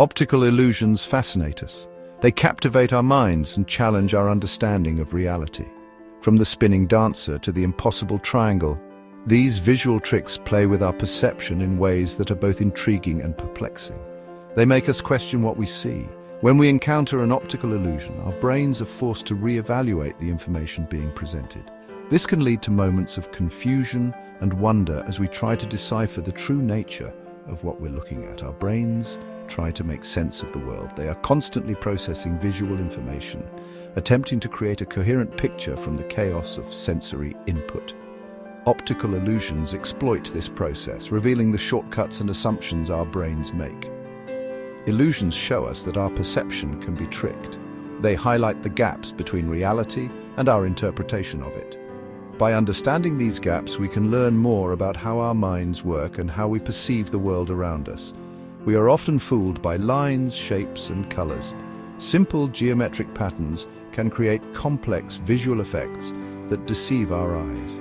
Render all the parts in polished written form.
Optical illusions fascinate us. They captivate our minds and challenge our understanding of reality. From the spinning dancer to the impossible triangle, these visual tricks play with our perception in ways that are both intriguing and perplexing. They make us question what we see. When we encounter an optical illusion, our brains are forced to re-evaluate the information being presented. This can lead to moments of confusion and wonder as we try to decipher the true nature of what we're looking at. Our brains try to make sense of the world. They are constantly processing visual information, attempting to create a coherent picture from the chaos of sensory input. Optical illusions exploit this process, revealing the shortcuts and assumptions our brains make. Illusions show us that our perception can be tricked. They highlight the gaps between reality and our interpretation of it. By understanding these gaps, we can learn more about how our minds work and how we perceive the world around us. We are often fooled by lines, shapes, and colors. Simple geometric patterns can create complex visual effects that deceive our eyes.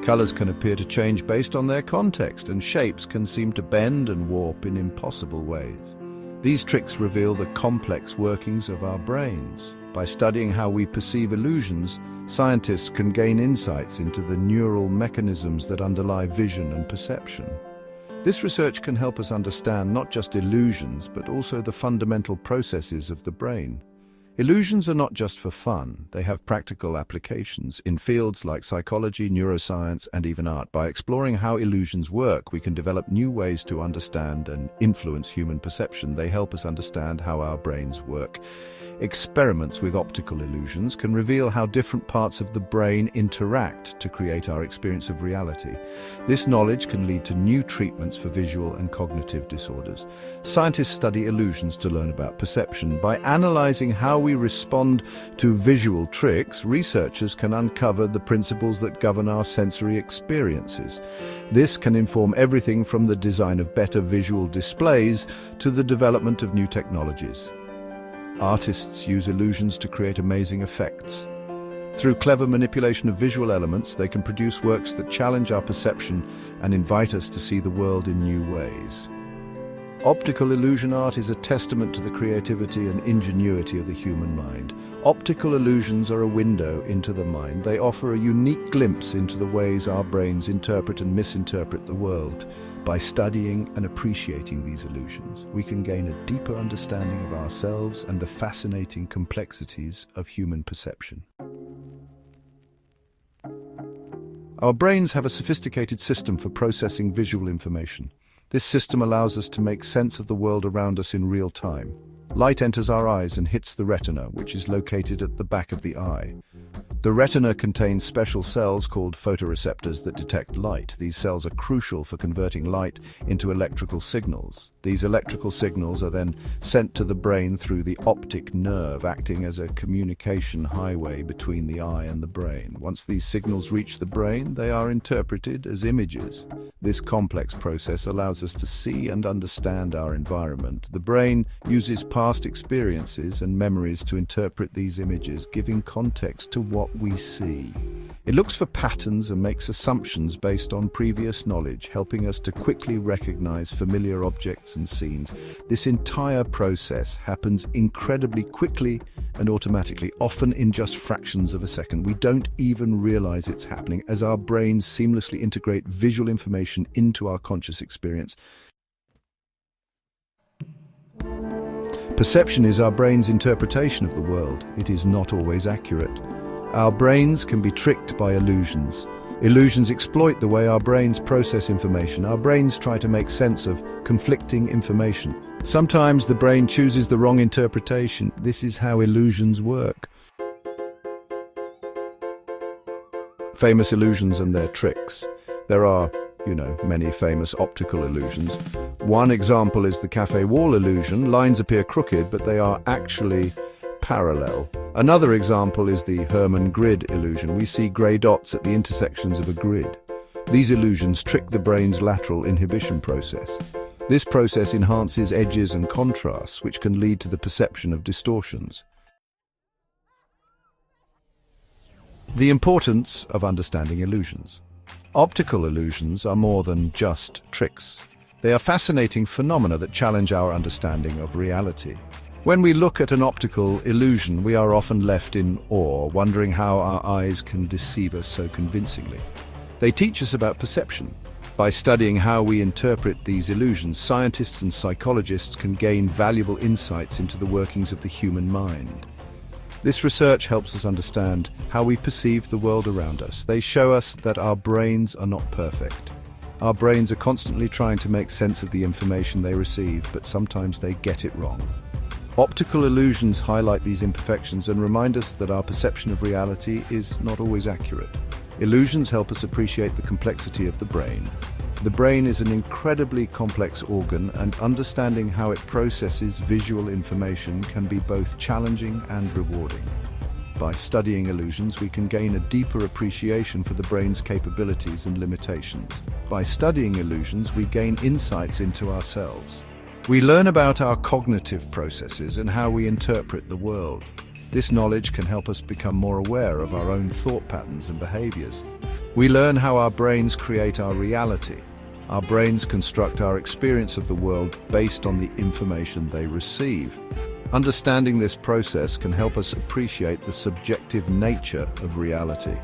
Colors can appear to change based on their context, and shapes can seem to bend and warp in impossible ways. These tricks reveal the complex workings of our brains. By studying how we perceive illusions, scientists can gain insights into the neural mechanisms that underlie vision and perception. This research can help us understand not just illusions, but also the fundamental processes of the brain. Illusions are not just for fun. They have practical applications in fields like psychology, neuroscience, and even art. By exploring how illusions work, we can develop new ways to understand and influence human perception. They help us understand how our brains work. Experiments with optical illusions can reveal how different parts of the brain interact to create our experience of reality. This knowledge can lead to new treatments for visual and cognitive disorders. Scientists study illusions to learn about perception. By analyzing how we respond to visual tricks, researchers can uncover the principles that govern our sensory experiences. This can inform everything from the design of better visual displays to the development of new technologies. Artists use illusions to create amazing effects. Through clever manipulation of visual elements, they can produce works that challenge our perception and invite us to see the world in new ways. Optical illusion art is a testament to the creativity and ingenuity of the human mind. Optical illusions are a window into the mind. They offer a unique glimpse into the ways our brains interpret and misinterpret the world. By studying and appreciating these illusions, we can gain a deeper understanding of ourselves and the fascinating complexities of human perception. Our brains have a sophisticated system for processing visual information. This system allows us to make sense of the world around us in real time. Light enters our eyes and hits the retina, which is located at the back of the eye. The retina contains special cells called photoreceptors that detect light. These cells are crucial for converting light into electrical signals. These electrical signals are then sent to the brain through the optic nerve, acting as a communication highway between the eye and the brain. Once these signals reach the brain, they are interpreted as images. This complex process allows us to see and understand our environment. The brain uses past experiences and memories to interpret these images, giving context to what we see. It looks for patterns and makes assumptions based on previous knowledge, helping us to quickly recognize familiar objects and scenes. This entire process happens incredibly quickly and automatically, often in just fractions of a second. We don't even realize it's happening as our brains seamlessly integrate visual information into our conscious experience. Perception is our brain's interpretation of the world. It is not always accurate. Our brains can be tricked by illusions. Illusions exploit the way our brains process information. Our brains try to make sense of conflicting information. Sometimes the brain chooses the wrong interpretation. This is how illusions work. Famous illusions and their tricks. There are, many famous optical illusions. One example is the cafe wall illusion. Lines appear crooked, but they are actually parallel. Another example is the Hermann grid illusion. We see grey dots at the intersections of a grid. These illusions trick the brain's lateral inhibition process. This process enhances edges and contrasts, which can lead to the perception of distortions. The importance of understanding illusions. Optical illusions are more than just tricks. They are fascinating phenomena that challenge our understanding of reality. When we look at an optical illusion, we are often left in awe, wondering how our eyes can deceive us so convincingly. They teach us about perception. By studying how we interpret these illusions, scientists and psychologists can gain valuable insights into the workings of the human mind. This research helps us understand how we perceive the world around us. They show us that our brains are not perfect. Our brains are constantly trying to make sense of the information they receive, but sometimes they get it wrong. Optical illusions highlight these imperfections and remind us that our perception of reality is not always accurate. Illusions help us appreciate the complexity of the brain. The brain is an incredibly complex organ, and understanding how it processes visual information can be both challenging and rewarding. By studying illusions, we can gain a deeper appreciation for the brain's capabilities and limitations. By studying illusions, we gain insights into ourselves. We learn about our cognitive processes and how we interpret the world. This knowledge can help us become more aware of our own thought patterns and behaviors. We learn how our brains create our reality. Our brains construct our experience of the world based on the information they receive. Understanding this process can help us appreciate the subjective nature of reality.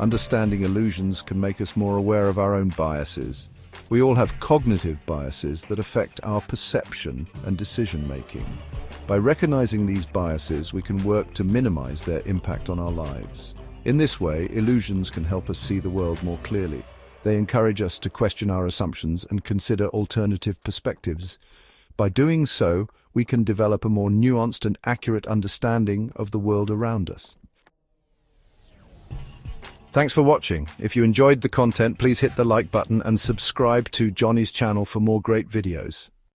Understanding illusions can make us more aware of our own biases. We all have cognitive biases that affect our perception and decision-making. By recognizing these biases, we can work to minimize their impact on our lives. In this way, illusions can help us see the world more clearly. They encourage us to question our assumptions and consider alternative perspectives. By doing so, we can develop a more nuanced and accurate understanding of the world around us. Thanks for watching. If you enjoyed the content, please hit the like button and subscribe to Johnny's channel for more great videos.